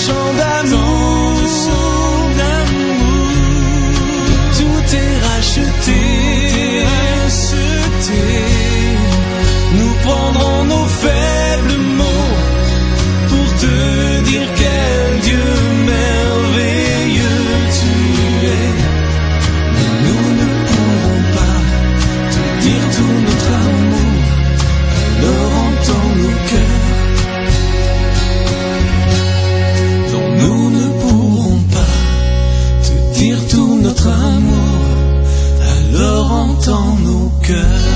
chant d'amour. Tout est racheté. Nous prendrons nos faibles mots pour te dire quel Dieu merveilleux tu es. Mais nous ne pourrons pas te dire tout notre amour, alors entends nos cœurs. Non, nous ne pourrons pas te dire tout notre amour, alors entends nos cœurs.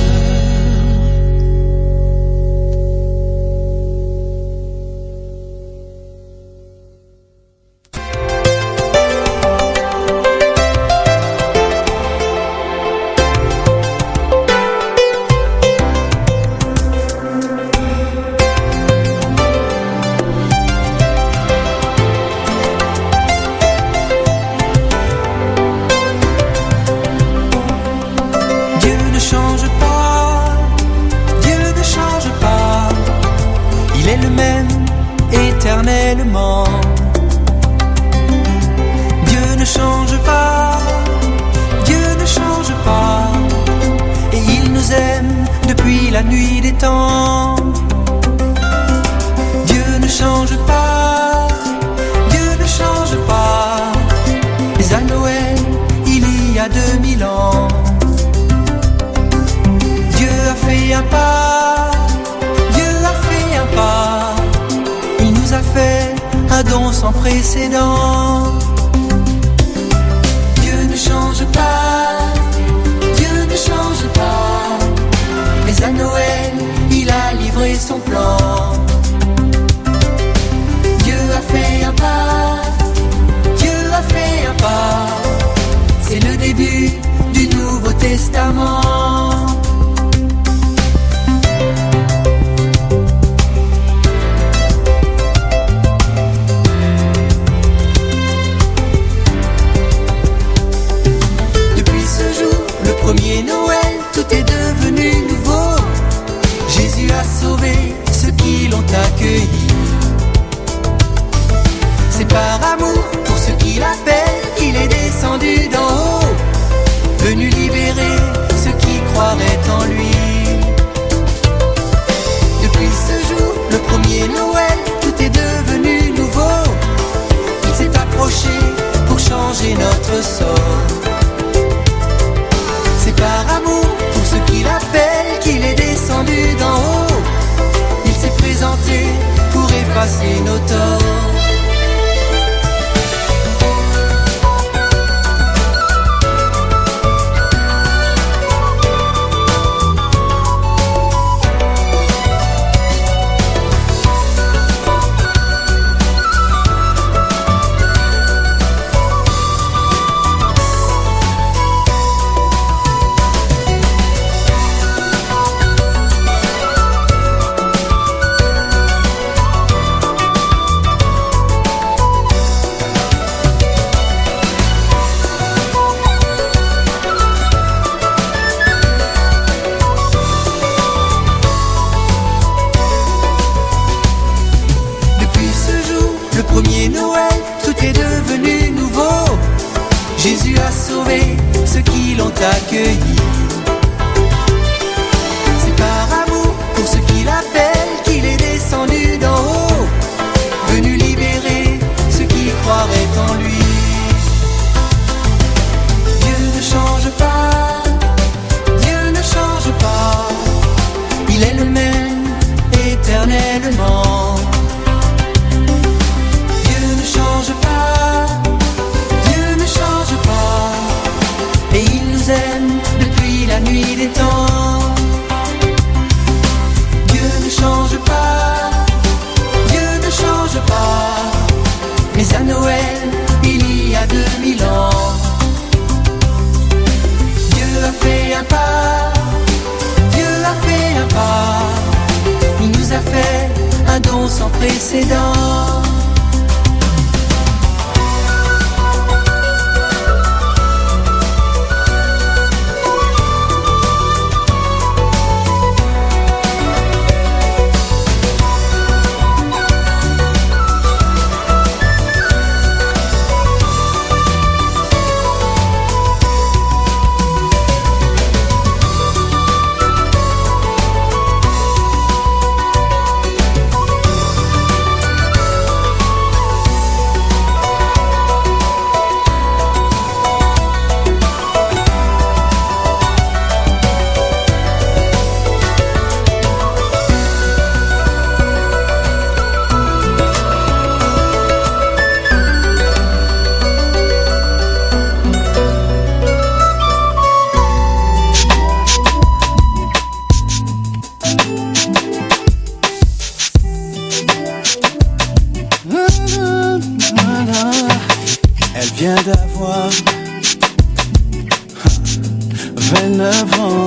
29 ans,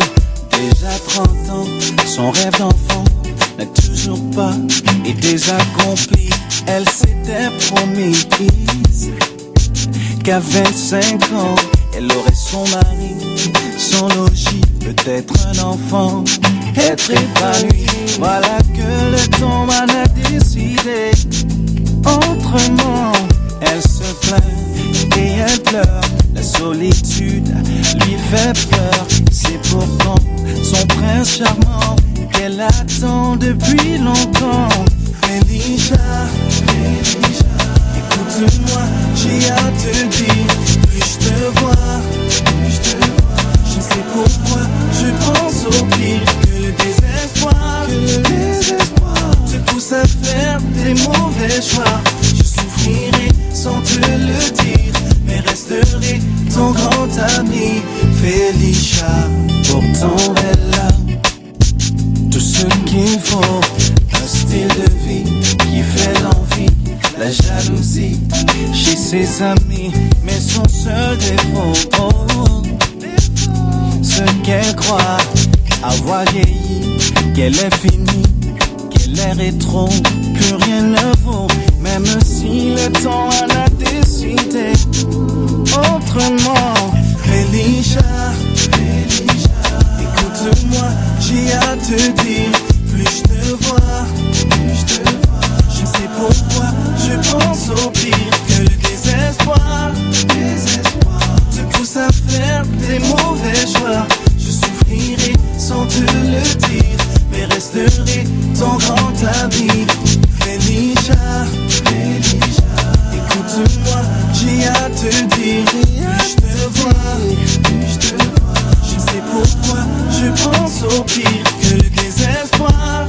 déjà 30 ans, son rêve d'enfant n'a toujours pas été accompli. Elle s'était promise qu'à 25 ans, elle aurait son mari, son logis, peut-être un enfant, être épanoui. Voilà que le temps m'en a décidé. Autrement, elle se plaint et elle pleure. La solitude lui fait peur. C'est pourtant son prince charmant qu'elle attend depuis longtemps. Felicia, écoute-moi, j'ai à te dire. Plus je te vois, je ne sais pourquoi je pense au pire. Que le désespoir te pousse à faire des mauvais choix. Je souffrirai sans te le dire, mais resterai ton grand ami. Felicia, pourtant elle a tout ce qu'il faut. Un style de vie qui fait l'envie, la jalousie chez ses amis, mais son seul défaut, ce qu'elle croit avoir vieilli, qu'elle est finie, qu'elle est rétro, plus rien ne vaut, même si le temps en a décidé autrement. Felicia, écoute-moi, j'ai à te dire. Plus je te vois, je ne sais pourquoi je pense au pire. Que le désespoir te pousse à faire des mauvais choix. Je souffrirai sans te le dire, mais resterai ton grand ami. Felicia, écoute-moi, j'ai à te dire. Plus je te vois, je ne sais pourquoi je pense au pire. Que le désespoir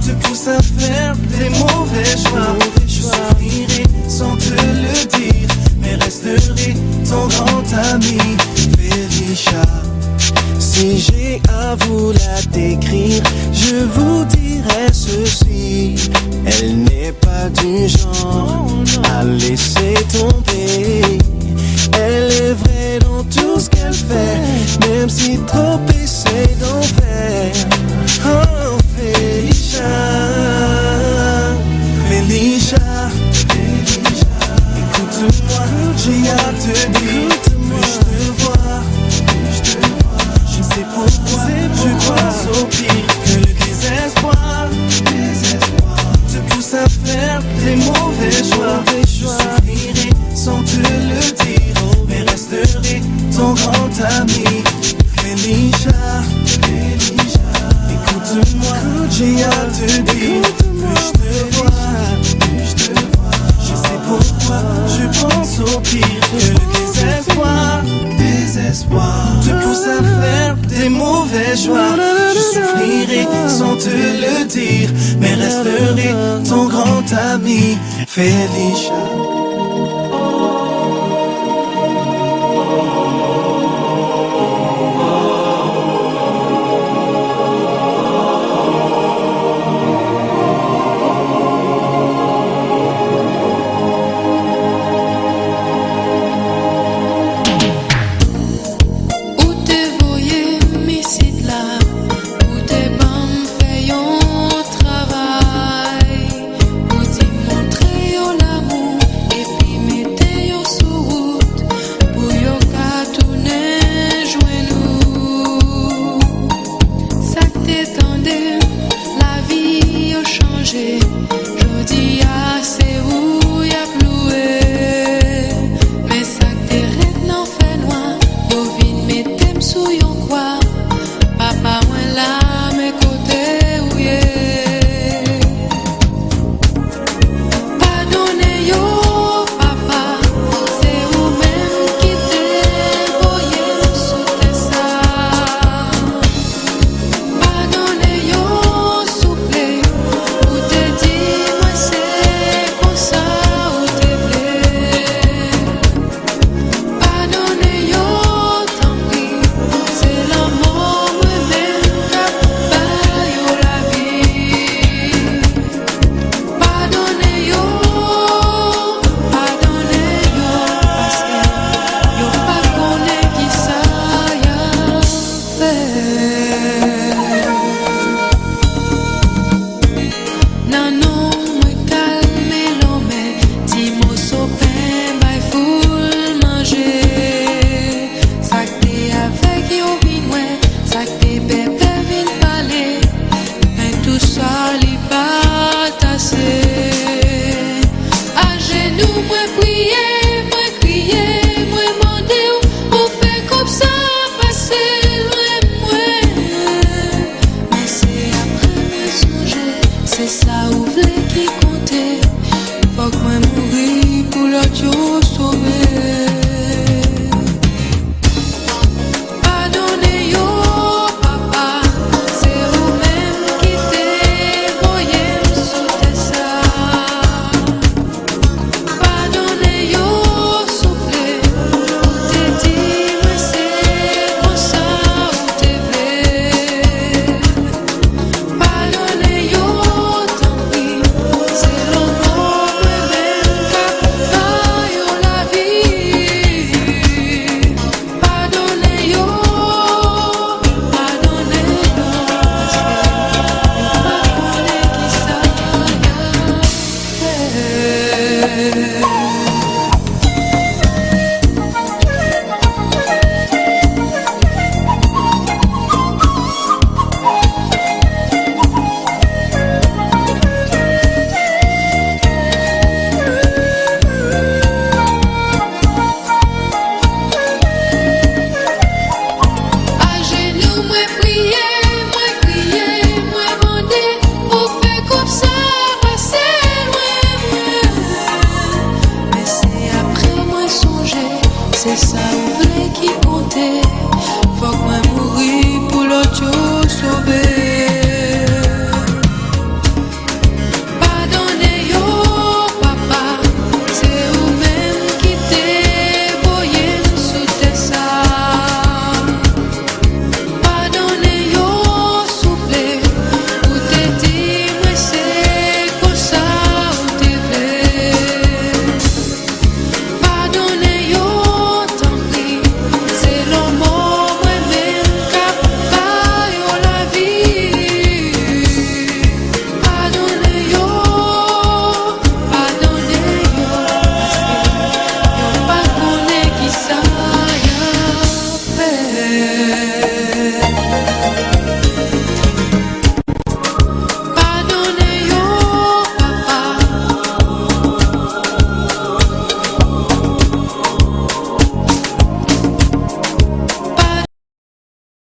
te pousse à faire des mauvais choix. Je souffrirai sans te le dire, mais resterai ton grand ami. Felicia, si j'ai à vous la décrire, je vous dirais ceci. Elle n'est pas du genre à laisser tomber. Elle est vraie dans tout ce qu'elle fait, même si trop essaie d'en faire. Oh Felicia, écoute-moi, j'ai à te dire. Plus je te vois, je ne sais pourquoi je pense au pire. Que le désespoir te pousse à faire des mauvais choix. Je souffrirai sans te le dire, mais resterai ton grand ami. Felicia, écoute-moi, j'ai à te dire. Plus je te vois, je sais pourquoi je pense au pire. Que le désespoir te pousse à faire des mauvais choix. Je souffrirai sans te le dire, mais resterai ton grand ami. Felicia.